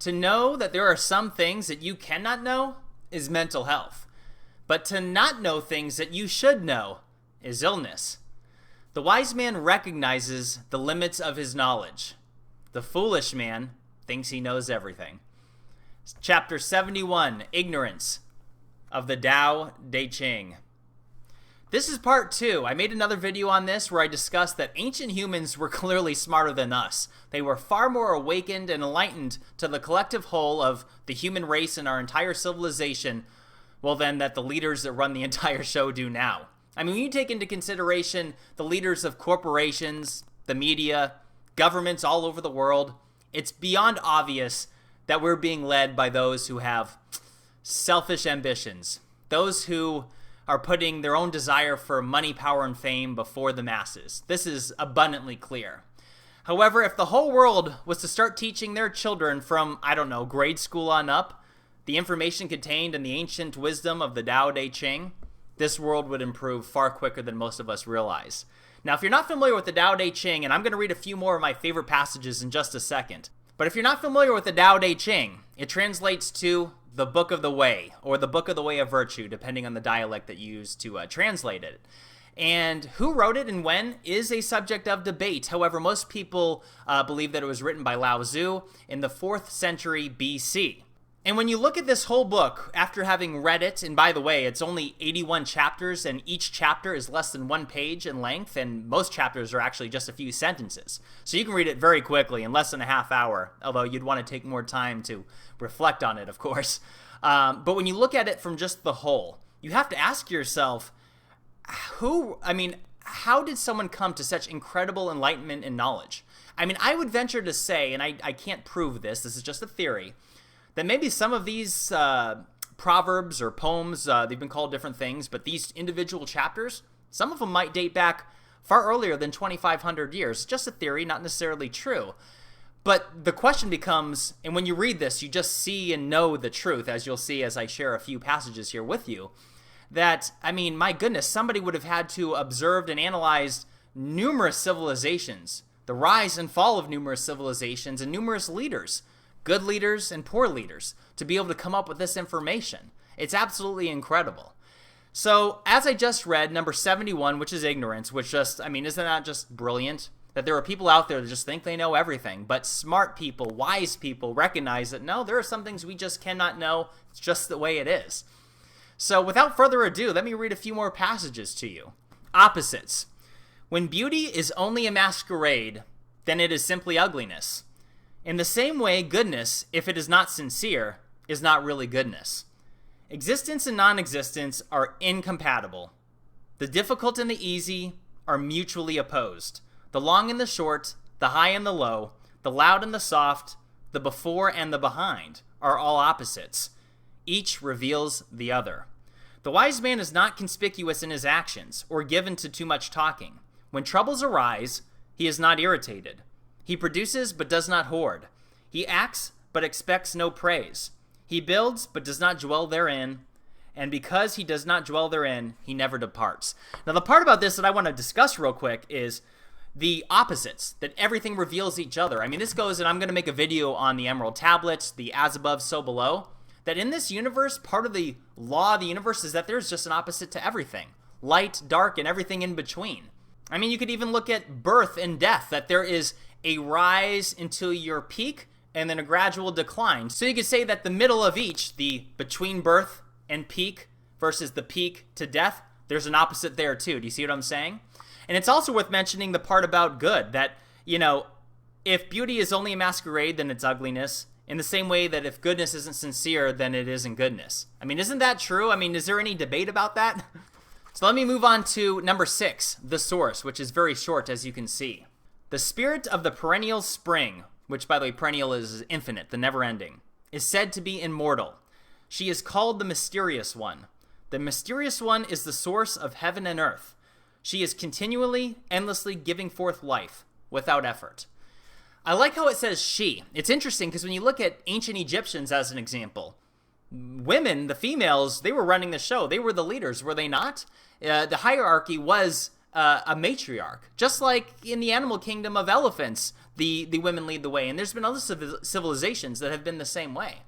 To know that there are some things that you cannot know is mental health. But to not know things that you should know is illness. The wise man recognizes the limits of his knowledge. The foolish man thinks he knows everything. Chapter 71, Ignorance of the Tao Te Ching. This is part 2. I made another video on this where I discussed that ancient humans were clearly smarter than us. They were far more awakened and enlightened to the collective whole of the human race and our entire civilization, well then, that the leaders that run the entire show do now. I mean, when you take into consideration the leaders of corporations, the media, governments all over the world, it's beyond obvious that we're being led by those who have selfish ambitions, those who are putting their own desire for money, power, and fame before the masses. This is abundantly clear. However, if the whole world was to start teaching their children from, I don't know, grade school on up, the information contained in the ancient wisdom of the Tao Te Ching, this world would improve far quicker than most of us realize. Now, if you're not familiar with the Tao Te Ching, and I'm going to read a few more of my favorite passages in just a second, but if you're not familiar with the Tao Te Ching, it translates to the Book of the Way, or the Book of the Way of Virtue, depending on the dialect that you use to translate it. And who wrote it and when is a subject of debate. However, most people believe that it was written by Lao Tzu in the 4th century BC. And when you look at this whole book, after having read it, and by the way, it's only 81 chapters, and each chapter is less than 1 page in length, and most chapters are actually just a few sentences. So you can read it very quickly, in less than a half hour, although you'd want to take more time to reflect on it, of course. But when you look at it from just the whole, you have to ask yourself, how did someone come to such incredible enlightenment and knowledge? I mean, I would venture to say, and I can't prove this is just a theory, that maybe some of these proverbs or poems, they've been called different things, but these individual chapters, some of them might date back far earlier than 2,500 years. Just a theory, not necessarily true. But the question becomes, and when you read this, you just see and know the truth, as you'll see as I share a few passages here with you, that, I mean, my goodness, somebody would have had to observed and analyzed numerous civilizations, the rise and fall of numerous civilizations and numerous leaders, good leaders and poor leaders, to be able to come up with this information. It's absolutely incredible. So, as I just read, number 71, which is ignorance, which just, I mean, isn't that just brilliant? That there are people out there that just think they know everything, but smart people, wise people recognize that, no, there are some things we just cannot know. It's just the way it is. So, without further ado, let me read a few more passages to you. Opposites. When beauty is only a masquerade, then it is simply ugliness. In the same way, goodness, if it is not sincere, is not really goodness. Existence and non-existence are incompatible. The difficult and the easy are mutually opposed. The long and the short, the high and the low, the loud and the soft, the before and the behind are all opposites. Each reveals the other. The wise man is not conspicuous in his actions or given to too much talking. When troubles arise, he is not irritated. He produces but does not hoard. He acts but expects no praise. He builds but does not dwell therein. And because he does not dwell therein, he never departs. Now the part about this that I want to discuss real quick is the opposites, that everything reveals each other. I mean, this goes, and I'm going to make a video on the Emerald Tablets, the as above, so below, that in this universe, part of the law of the universe is that there's just an opposite to everything. Light, dark, and everything in between. I mean, you could even look at birth and death, that there is a rise until your peak and then a gradual decline. So you could say that the middle of each, the between birth and peak versus the peak to death, there's an opposite there too. Do you see what I'm saying? And it's also worth mentioning the part about good, that, you know, if beauty is only a masquerade, then it's ugliness, in the same way that if goodness isn't sincere, then it isn't goodness. I mean, isn't that true? I mean, is there any debate about that? So let me move on to number 6, the source, which is very short, as you can see. The spirit of the perennial spring, which, by the way, perennial is infinite, the never-ending, is said to be immortal. She is called the mysterious one. The mysterious one is the source of heaven and earth. She is continually, endlessly giving forth life without effort. I like how it says she. It's interesting because when you look at ancient Egyptians as an example, women, the females, they were running the show. They were the leaders, were they not? The hierarchy was a matriarch. Just like in the animal kingdom of elephants, the women lead the way. And there's been other civilizations that have been the same way.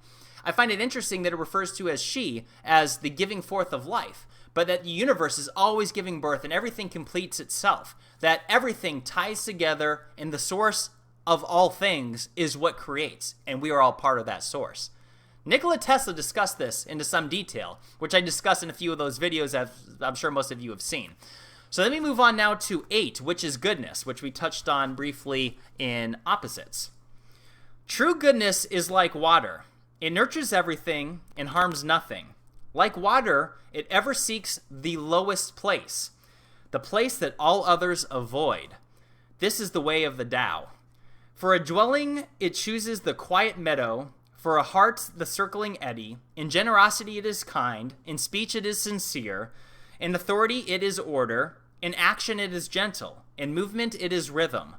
I find it interesting that it refers to as she, as the giving forth of life, but that the universe is always giving birth and everything completes itself, that everything ties together and the source of all things is what creates, and we are all part of that source. Nikola Tesla discussed this into some detail, which I discussed in a few of those videos that I'm sure most of you have seen. So let me move on now to 8, which is goodness, which we touched on briefly in opposites. True goodness is like water. It nurtures everything and harms nothing. Like water, it ever seeks the lowest place, the place that all others avoid. This is the way of the Tao. For a dwelling, it chooses the quiet meadow. For a heart, the circling eddy. In generosity, it is kind. In speech, it is sincere. In authority, it is order. In action, it is gentle. In movement, it is rhythm.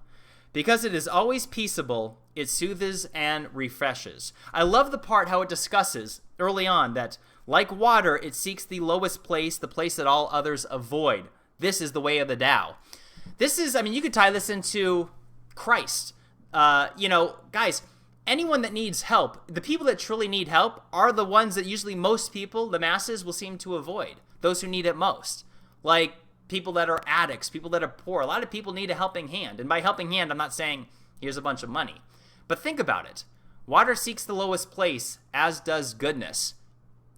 Because it is always peaceable, it soothes and refreshes. I love the part how it discusses early on that, like water, it seeks the lowest place, the place that all others avoid. This is the way of the Tao. This is, I mean, you could tie this into Christ. Guys, anyone that needs help, the people that truly need help are the ones that usually most people, the masses, will seem to avoid. Those who need it most. Like people that are addicts, people that are poor. A lot of people need a helping hand. And by helping hand, I'm not saying here's a bunch of money. But think about it. Water seeks the lowest place, as does goodness.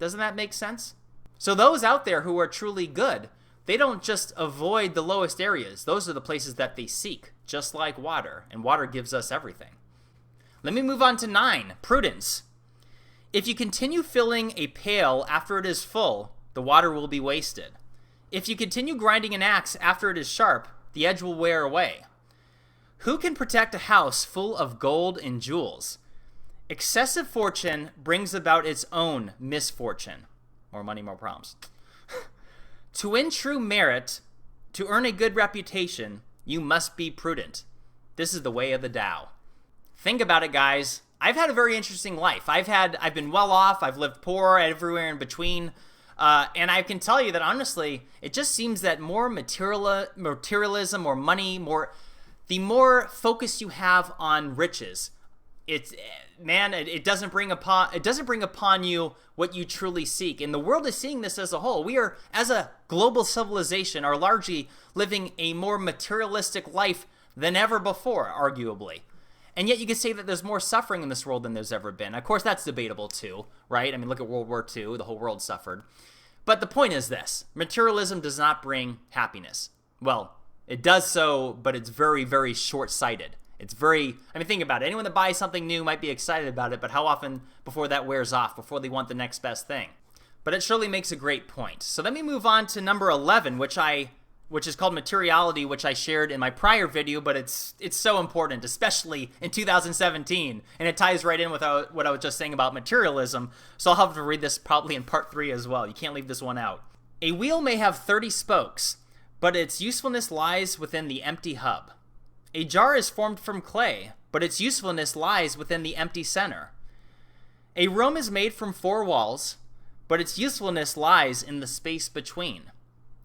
Doesn't that make sense? So those out there who are truly good, they don't just avoid the lowest areas. Those are the places that they seek, just like water. And water gives us everything. Let me move on to 9, prudence. If you continue filling a pail after it is full, the water will be wasted. If you continue grinding an axe after it is sharp, the edge will wear away. Who can protect a house full of gold and jewels? Excessive fortune brings about its own misfortune. More money, more problems. To win true merit, to earn a good reputation, you must be prudent. This is the way of the Tao. Think about it, guys. I've had a very interesting life. I've been well off. I've lived poor, everywhere in between. And I can tell you that honestly, it just seems that more materialism or money, the more focus you have on riches, it doesn't bring upon you what you truly seek. And the world is seeing this as a whole. We are, as a global civilization, are largely living a more materialistic life than ever before, arguably. And yet you could say that there's more suffering in this world than there's ever been. Of course, that's debatable too, right? I mean, look at World War II. The whole world suffered. But the point is this. Materialism does not bring happiness. Well, it does so, but it's very, very short-sighted. Think about it. Anyone that buys something new might be excited about it, but how often before that wears off, before they want the next best thing? But it surely makes a great point. So let me move on to number 11, which is called materiality, which I shared in my prior video, but it's so important, especially in 2017, and it ties right in with what I was just saying about materialism, so I'll have to read this probably in part 3 as well. You can't leave this one out. A wheel may have 30 spokes, but its usefulness lies within the empty hub. A jar is formed from clay, but its usefulness lies within the empty center. A room is made from 4 walls, but its usefulness lies in the space between.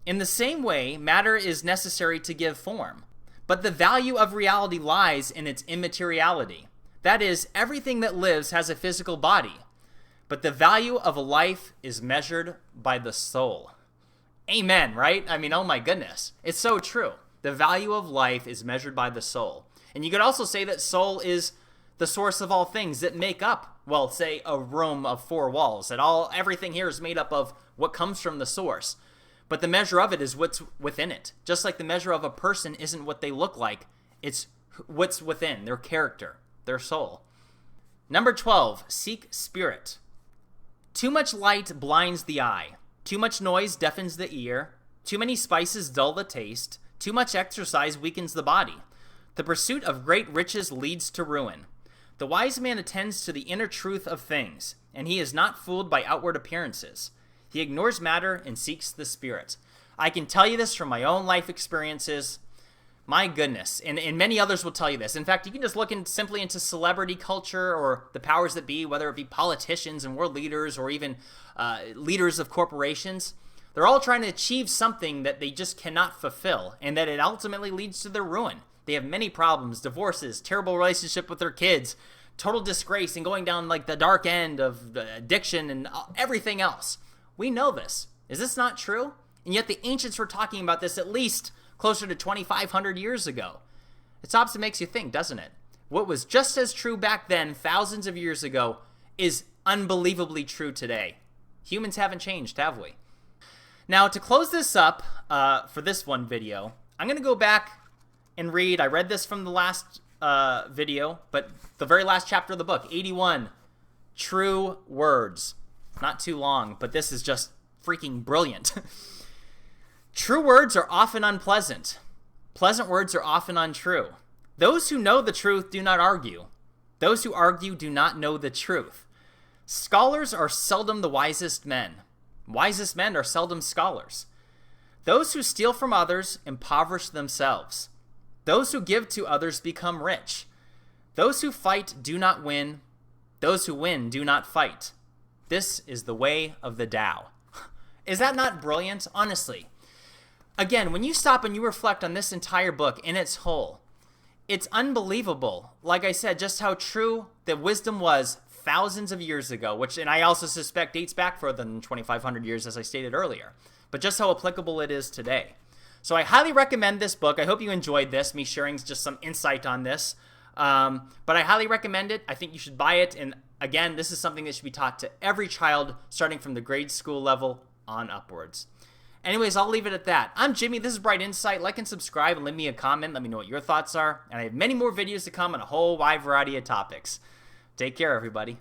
In the same way, matter is necessary to give form, but the value of reality lies in its immateriality. That is, everything that lives has a physical body, but the value of a life is measured by the soul. Amen, right? I mean, oh my goodness. It's so true. The value of life is measured by the soul. And you could also say that soul is the source of all things that make up, well, say a room of 4 walls. That everything here is made up of what comes from the source. But the measure of it is what's within it. Just like the measure of a person isn't what they look like. It's what's within, their character, their soul. Number 12, seek spirit. Too much light blinds the eye. Too much noise deafens the ear. Too many spices dull the taste. Too much exercise weakens the body. The pursuit of great riches leads to ruin. The wise man attends to the inner truth of things, and he is not fooled by outward appearances. He ignores matter and seeks the spirit. I can tell you this from my own life experiences. My goodness, and many others will tell you this. In fact, you can just look simply into celebrity culture or the powers that be, whether it be politicians and world leaders or even leaders of corporations. They're all trying to achieve something that they just cannot fulfill, and that it ultimately leads to their ruin. They have many problems, divorces, terrible relationship with their kids, total disgrace, and going down like the dark end of addiction and everything else. We know this. Is this not true? And yet the ancients were talking about this at least closer to 2,500 years ago. It stops and makes you think, doesn't it? What was just as true back then, thousands of years ago, is unbelievably true today. Humans haven't changed, have we? Now, to close this up for this one video, I'm going to go back and read. I read this from the last video, but the very last chapter of the book, 81, True Words. Not too long, but this is just freaking brilliant. True words are often unpleasant. Pleasant words are often untrue. Those who know the truth do not argue. Those who argue do not know the truth. Scholars are seldom the wisest men. Wisest men are seldom scholars. Those who steal from others impoverish themselves. Those who give to others become rich. Those who fight do not win. Those who win do not fight. This is the way of the Tao. Is that not brilliant? Honestly. Again, when you stop and you reflect on this entire book in its whole, it's unbelievable, like I said, just how true the wisdom was thousands of years ago, which, and I also suspect dates back further than 2,500 years, as I stated earlier, but just how applicable it is today. So I highly recommend this book. I hope you enjoyed this, me sharing just some insight on this. But I highly recommend it. I think you should buy it. And again, this is something that should be taught to every child, starting from the grade school level on upwards. Anyways, I'll leave it at that. I'm Jimmy. This is Bright Insight. Like and subscribe and leave me a comment. Let me know what your thoughts are. And I have many more videos to come on a whole wide variety of topics. Take care, everybody.